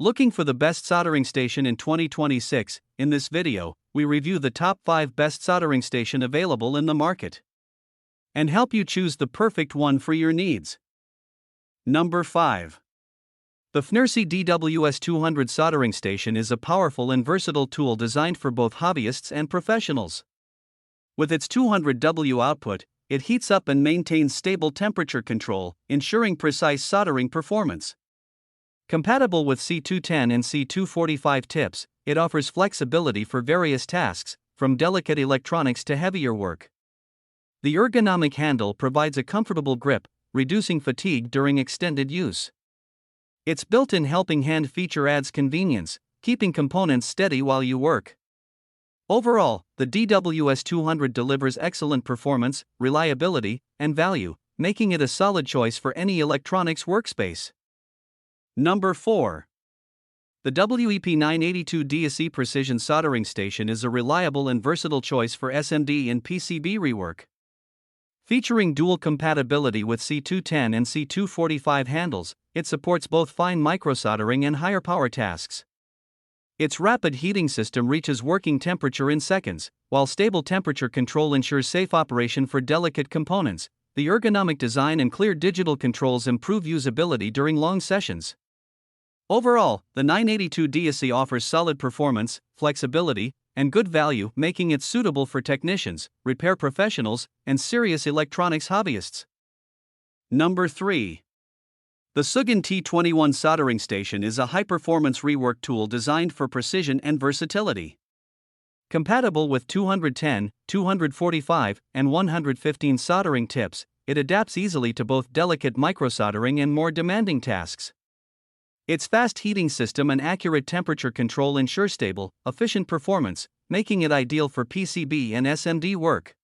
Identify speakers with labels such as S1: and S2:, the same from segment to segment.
S1: Looking for the best soldering station in 2026? In this video, we review the top 5 best soldering station available in the market and help you choose the perfect one for your needs. Number 5. The FNERC DWS200 soldering station is a powerful and versatile tool designed for both hobbyists and professionals. With its 200W output, it heats up and maintains stable temperature control, ensuring precise soldering performance. Compatible with C210 and C245 tips, it offers flexibility for various tasks, from delicate electronics to heavier work. The ergonomic handle provides a comfortable grip, reducing fatigue during extended use. Its built-in helping hand feature adds convenience, keeping components steady while you work. Overall, the DWS200 delivers excellent performance, reliability, and value, making it a solid choice for any electronics workspace. Number 4. The WEP982 DSE Precision Soldering Station is a reliable and versatile choice for SMD and PCB rework. Featuring dual compatibility with C210 and C245 handles, it supports both fine microsoldering and higher power tasks. Its rapid heating system reaches working temperature in seconds, while stable temperature control ensures safe operation for delicate components. The ergonomic design and clear digital controls improve usability during long sessions. Overall, the 982 DSE offers solid performance, flexibility, and good value, making it suitable for technicians, repair professionals, and serious electronics hobbyists. Number 3. The Sugen T21 soldering station is a high-performance rework tool designed for precision and versatility. Compatible with 210, 245, and 115 soldering tips, it adapts easily to both delicate microsoldering and more demanding tasks. Its fast heating system and accurate temperature control ensure stable, efficient performance, making it ideal for PCB and SMD work.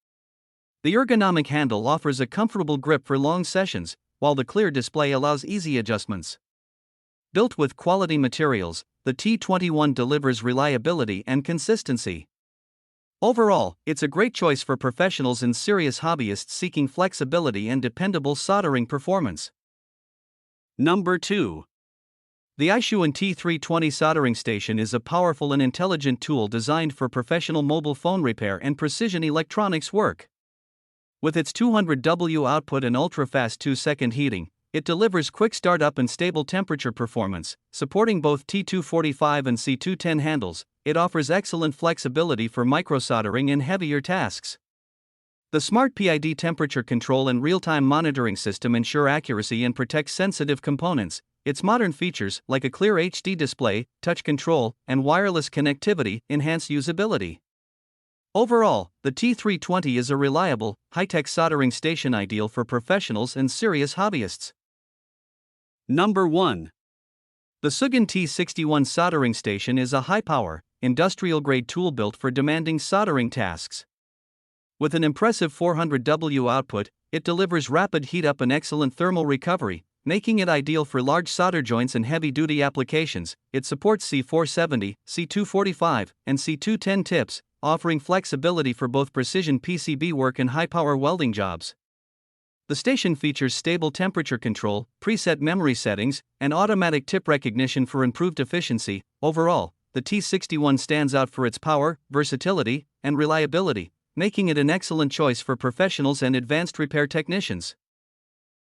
S1: The ergonomic handle offers a comfortable grip for long sessions, while the clear display allows easy adjustments. Built with quality materials, the T21 delivers reliability and consistency. Overall, it's a great choice for professionals and serious hobbyists seeking flexibility and dependable soldering performance. Number 2. The Aishuan T320 soldering station is a powerful and intelligent tool designed for professional mobile phone repair and precision electronics work. With its 200W output and ultra-fast 2-second heating, it delivers quick startup and stable temperature performance. Supporting both T245 and C210 handles, it offers excellent flexibility for microsoldering and heavier tasks. The smart PID temperature control and real-time monitoring system ensure accuracy and protect sensitive components. Its modern features, like a clear HD display, touch control, and wireless connectivity, enhance usability. Overall, the T320 is a reliable, high-tech soldering station ideal for professionals and serious hobbyists. Number 1. The Sugan T61 soldering station is a high-power, industrial-grade tool built for demanding soldering tasks. With an impressive 400W output, it delivers rapid heat-up and excellent thermal recovery, making it ideal for large solder joints and heavy-duty applications. It supports C470, C245, and C210 tips, offering flexibility for both precision PCB work and high-power welding jobs. The station features stable temperature control, preset memory settings, and automatic tip recognition for improved efficiency. Overall, the T61 stands out for its power, versatility, and reliability, making it an excellent choice for professionals and advanced repair technicians.